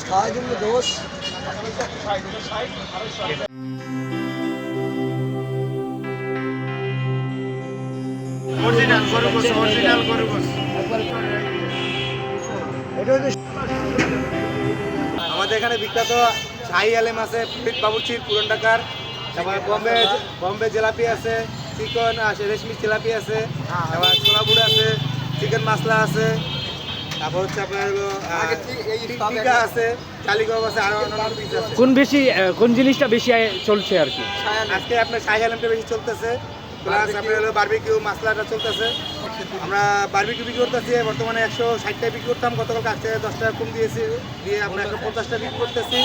খাওয়াই জন্য দোষ। আমাদের এখানে বিখ্যাত শাহী আলেম আছে, ফরিদ বাবুর্চির পুরান ঢাকার। তারপর বম্বে জিলাপি আছে, চিকেন আছে, রেশমি জিলাপি আছে, তারপর ছোলা বুড়া আছে, চিকেন মশলা আছে, তারপর হচ্ছে আপনার টিকা আছে, কালীগঞ্জ আছে, আরো অন্যান্য পিস আছে। কোন জিনিসটা বেশি চলছে আর কি? আজকে আপনার শাহী আলেমটা বেশি চলতেছে, প্লাস আপনার হলো বারবিকিউ মশলাটা চলতেছে। আমরা বারবিকিউ বিক্রি করতেছি বর্তমানে 160 টাকা বিক্রি করতাম, গতকাল আজকে 10 টাকা কম দিয়েছি, দিয়ে আমরা 150 টাকা বিক্রি করতেছি।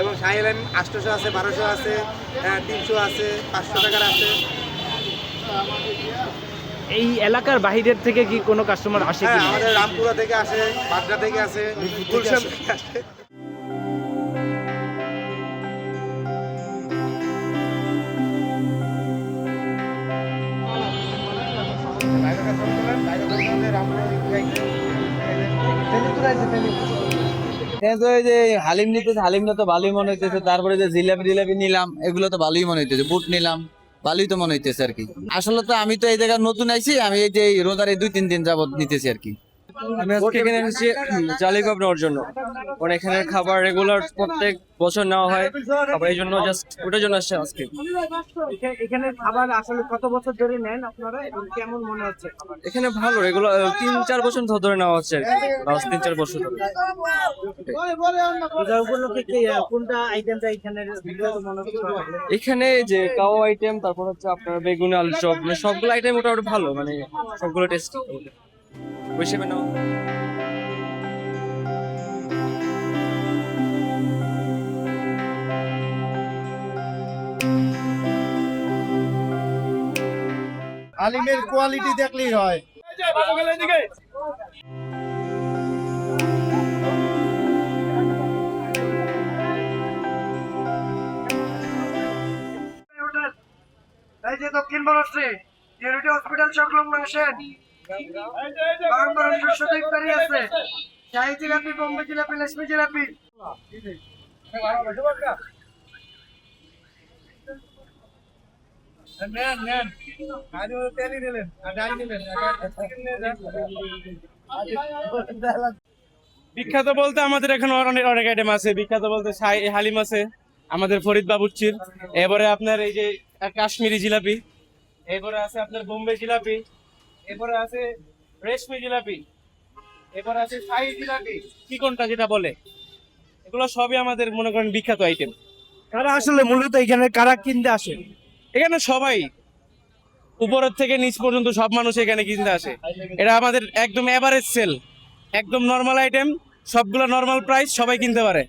এবং শাহী আলেম 800 আছে, 1200 আছে, 300 আছে, 500 টাকার আছে। এই এলাকার বাহিরের থেকে কি কোনো কাস্টমার আসে হ্যাঁ, কি? আমাদের রামপুরা থেকে আসে, বাড্ডা থেকে আসে, গুলশান থেকে আসে। যে হালিম নিতেছে, হালিমটা তো ভালোই মনে হইতেছে। তারপরে যে জিলাপি টিলাপি নিলাম, এগুলো তো ভালোই মনে হইতেছে। বুট নিলাম, ভালোই তো মনে হইতেছে আর কি। আসলে তো আমি তো এই জায়গায় নতুন আইছি, আমি এই যে রোজার এই 2-3 দিন যাবত নিতেছি আর কি। আমি আজকে এখানে এসেছি জালিকাপ নেওয়ার জন্য, কারণ এখানে খাবার রেগুলার প্রত্যেক বছর নেওয়া হয়, খাবার এই জন্য জাস্ট ওটার জন্য আসছে আজকে। এখানে খাবার আসলে কত বছর ধরে নেন আপনারা এবং কেমন মনে হচ্ছে খাবার? এখানে ভালো রেগুলার 3-4 বছর ধরে নেওয়া হচ্ছে আর কি, লাস্ট 3-4 বছর ধরে। রোজা উপলক্ষে কোনটা আইটেমটা এখানে মনে হচ্ছে? এখানে যে কাও আইটেম, তারপর হচ্ছে আপনার বেগুন আলু চপ, মানে সবগুলো আইটেম মোটামুটি ভালো, মানে সবগুলো টেস্ট ওই হিসেবে নেওয়া। আলিমের কোয়ালিটি দেখলেই হয়। এই যে দক্ষিণ বনশ্রী ইউনিটি হসপিটাল সংলগ্ন আসেন, বারবার সুস্বাদু ইফতারি আছে, শাহী জিলাপি, বোম্বে জিলাপি, রেশমি জিলাপি। বিখ্যাত বলতে আমাদের এখানে অনেক অনেক আইটেম আছে। বিখ্যাত বলতে হালিম আছে আমাদের ফরিদ বাবুর্চির, এবারে আপনার এই যে কাশ্মীরি জিলাপি, এবারে আছে আপনার বোম্বে জিলাপি, এবারে আছে রেশমি জিলাপি, এবারে আছে শাহী জিলাপি, চিকনটা যেটা বলে, এগুলো সবই আমাদের মনে করেন বিখ্যাত আইটেম। কারা আসলে মূলত এখানে কারা কিনতে আসে? এখানে সবাই উপরের থেকে নিচ পর্যন্ত সব মানুষ এখানে কিনতে আসে। এটা আমাদের একদম এভারেজ সেল, একদম নর্মাল আইটেম, সবগুলো নর্মাল প্রাইস, সবাই কিনতে পারে।